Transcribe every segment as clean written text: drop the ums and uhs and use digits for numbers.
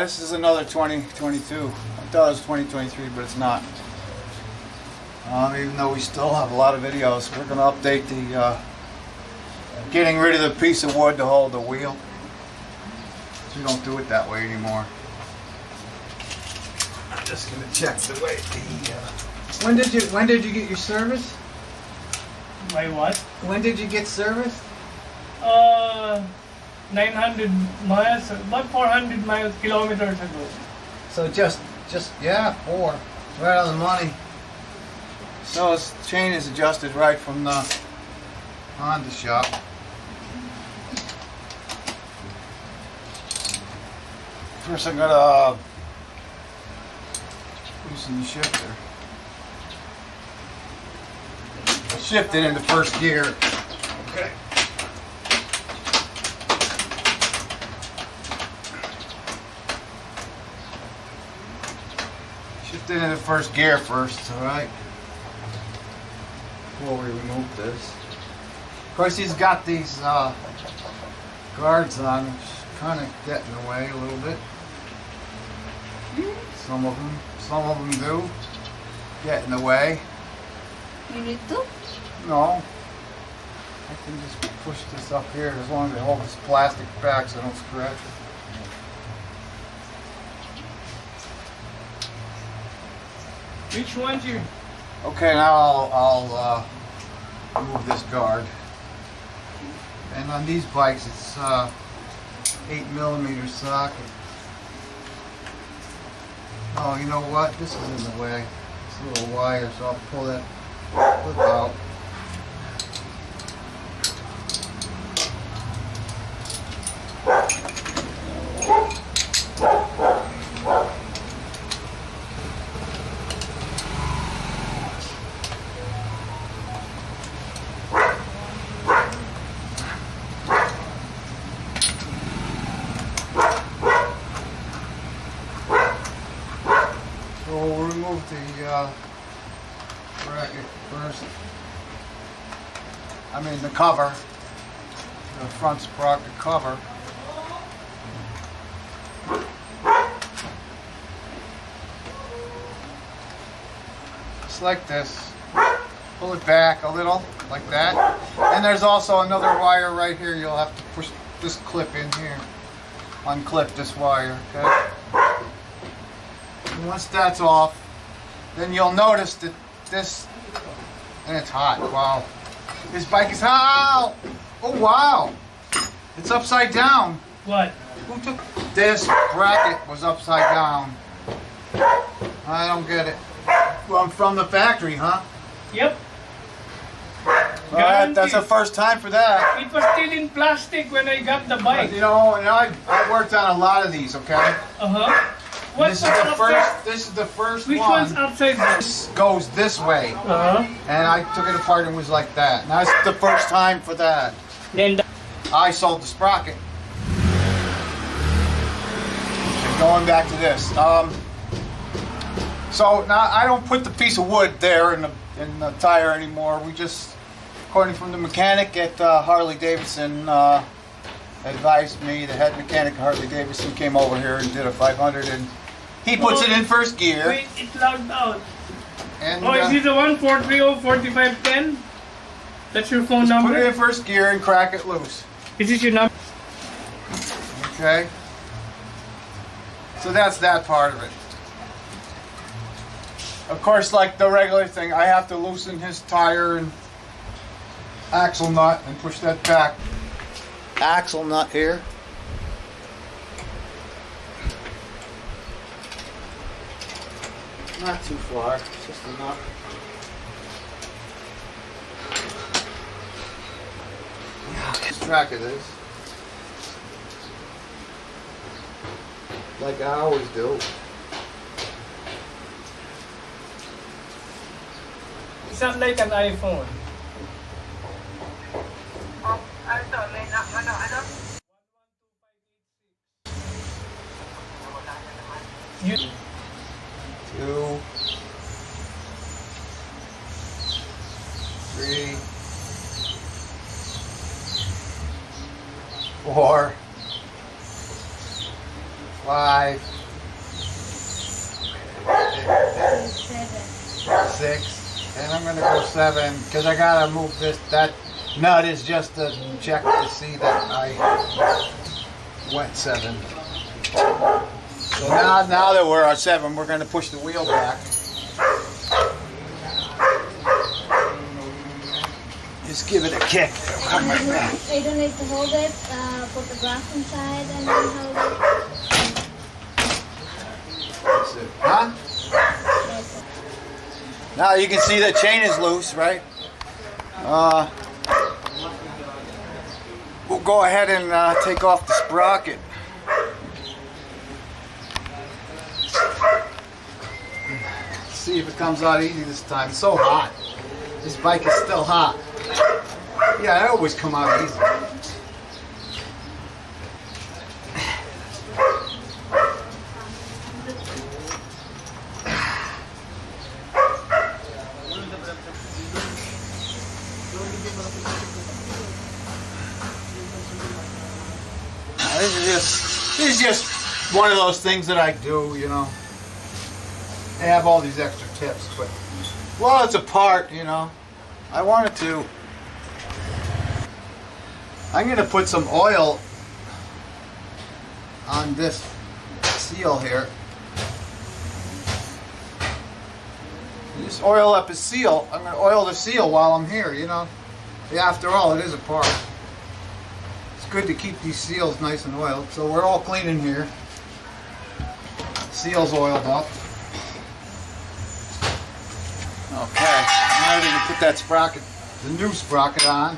This is another 2022. I thought it was 2023, but it's not. Even though we still have a lot of videos, we're going to update the getting rid of the piece of wood to hold the wheel. So we don't do it that way anymore. I'm just going to check the way the. When did you get your service? My what? When did you get service? 900 miles, about 400 kilometers ago. So just yeah, 4. Right on the money. So his chain is adjusted right from the Honda shop. First I'm gonna loosen the shifter. Shift it into first gear. Okay. Shift it into first gear first, alright? Before we remove this. Of course he's got these guards on, which kind of get in the way a little bit. Some of them do get in the way. You need to? No. I can just push this up here as long as I hold this plastic back so I don't scratch it. Which one you? Okay, now I'll move this guard. And on these bikes it's 8mm socket. Oh, you know what? This is in the way. It's a little wire, so I'll pull that clip out. So we'll remove the bracket first. I mean the cover, the front sprocket cover. Just like this. Pull it back a little, like that. And there's also another wire right here. You'll have to push this clip in here. Unclip this wire, okay? And once that's off, then you'll notice that this, and it's hot, wow. This bike is hot, oh wow. It's upside down. What? Who took this bracket was upside down? I don't get it. Well, from the factory, huh? Yep. Well, that's the first time for that. It was still in plastic when I got the bike. You know, and I worked on a lot of these, okay? Uh-huh. What's This is the first Which one. one's upside down? This goes this way. Uh-huh. And I took it apart and was like that. And that's the first time for that. Then I sold the sprocket. And going back to this. So now I don't put the piece of wood there in the tire anymore. We just, according from the mechanic at Harley Davidson, advised me, the head mechanic at Harley Davidson came over here and did a 500 and he puts it in first gear. wait, it logged out. And Oh, is this the one 430-4510? That's your phone number? put it in first gear and crack it loose. Is this your number? Okay. So that's that part of it. Of course, like the regular thing, I have to loosen his tire and axle nut and push that back. Axle nut here. Not too far, just enough. Yeah, lose track of this. Like I always do. It's not like an iPhone. You 2, 3, 4, 5, 5, 7. 6, and I'm going to go 7 because I got to move this. That nut is just to check to see that I went 7. So now that we're at 7, we're going to push the wheel back. Just give it a kick. Come right back. You don't need to hold it, put the glass inside and then hold it. That's it. Huh? Yes. Now you can see the chain is loose, right? We'll go ahead and take off the sprocket. See if it comes out easy this time. It's so hot. This bike is still hot. Yeah, it always come out easy. Now, this is just one of those things that I do, you know. I have all these extra tips, but well, it's a part, you know. I wanted to. I'm going to put some oil on this seal here. Just oil up his seal. I'm going to oil the seal while I'm here, you know. Yeah, after all, it is a part. It's good to keep these seals nice and oiled. So we're all clean in here. Seal's oiled up. Okay, I'm ready to put that sprocket, the new sprocket on.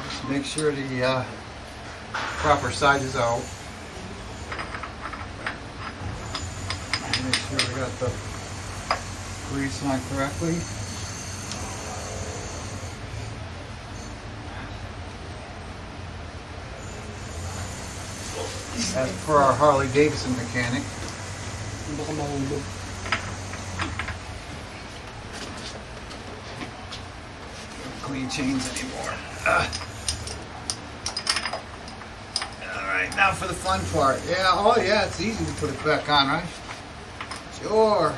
Just make sure the proper side is out. Make sure we got the grease on correctly. As per our Harley Davidson mechanic. Baka mahulog. Clean chains anymore. Alright, now for the fun part. Yeah, oh yeah, it's easy to put it back on, right? Sure.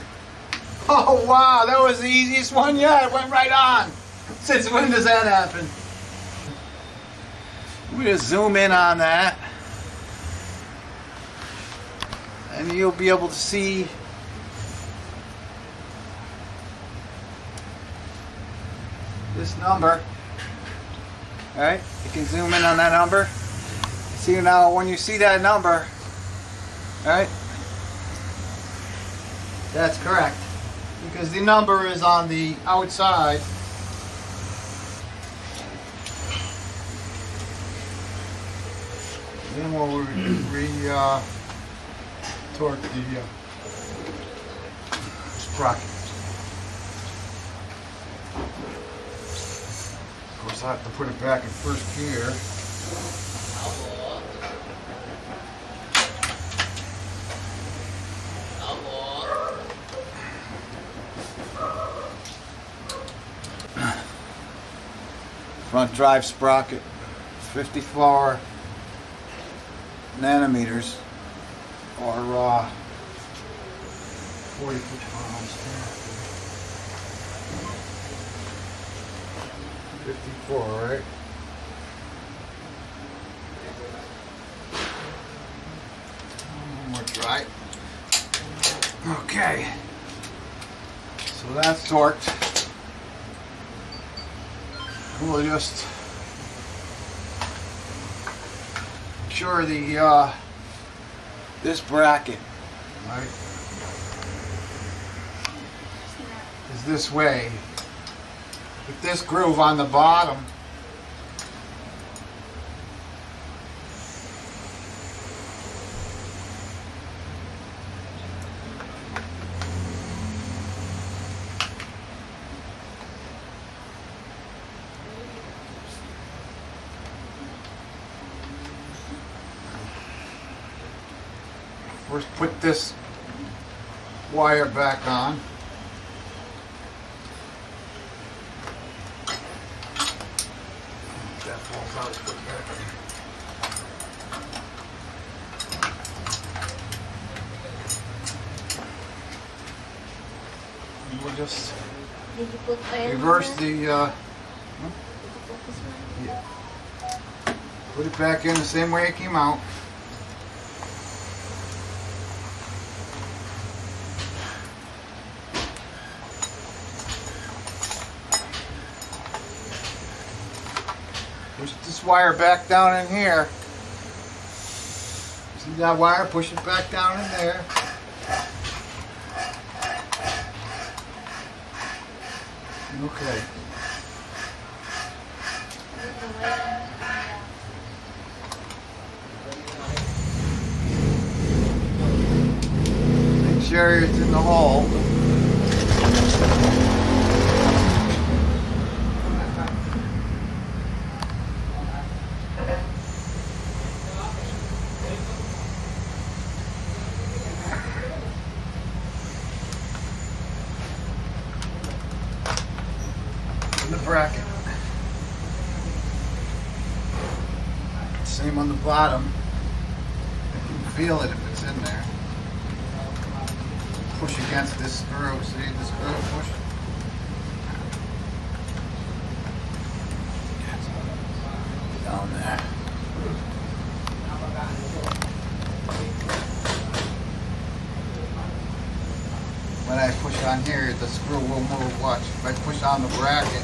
Oh wow, that was the easiest one yet. It went right on. Since when does that happen? We just zoom in on that. And you'll be able to see this number. Alright, you can zoom in on that number. See now when you see that number, alright, that's correct. Because the number is on the outside. Then we'll torque the sprocket. Of course, I have to put it back in first gear. Front drive sprocket, 54 nanometers. Or 40 foot-pounds. 54, right? One more try. Okay. So that's torqued. We'll just sure the this bracket, right, is this way. With this groove on the bottom, first put this wire back on. falls out quick back. And we'll just Did you put oil? reverse in there? the, Did you put this one? yeah. Put it back in the same way it came out. Push this wire back down in here. See that wire? Push it back down in there. Okay. Make sure it's in the hole. The bracket. Same on the bottom. You can feel it if it's in there. Push against this screw. See the screw push? Down there. When I push on here, the screw will move. Watch. If I push on the bracket,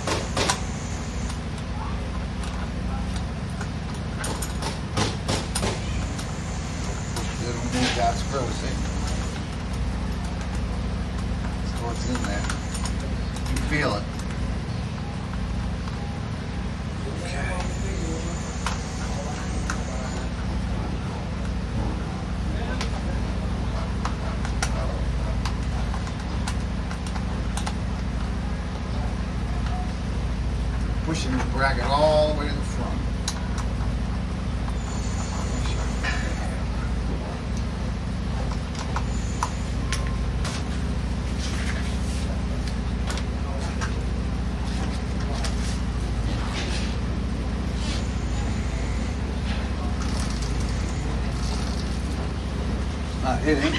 it'll move that screw. See? So it's in there. You feel it. Pushing the bracket all the way to the front. Not hitting.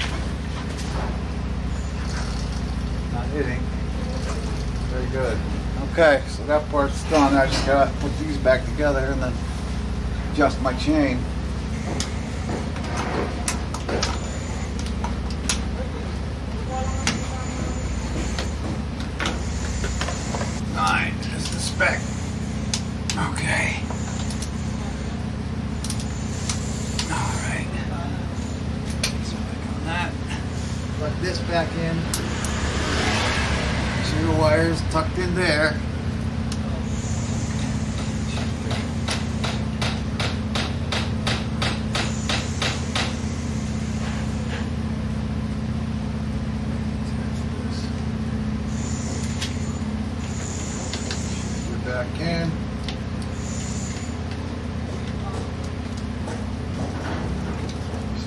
Not hitting. Very good. Okay, so that part's done. I just gotta put these back together and then adjust my chain. Nine is the spec. Okay. Alright. So click on that. Plug this back in. Make sure the wire's tucked in there. Back in.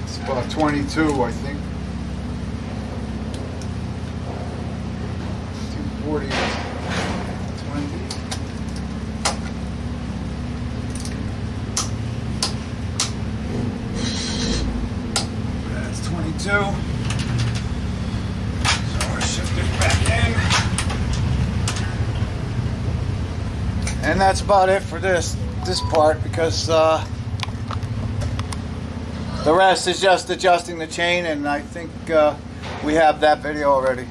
It's about 22, I think. 240. 20. That's 22. So we're shifting back in. And that's about it for this part, because the rest is just adjusting the chain, and I think we have that video already.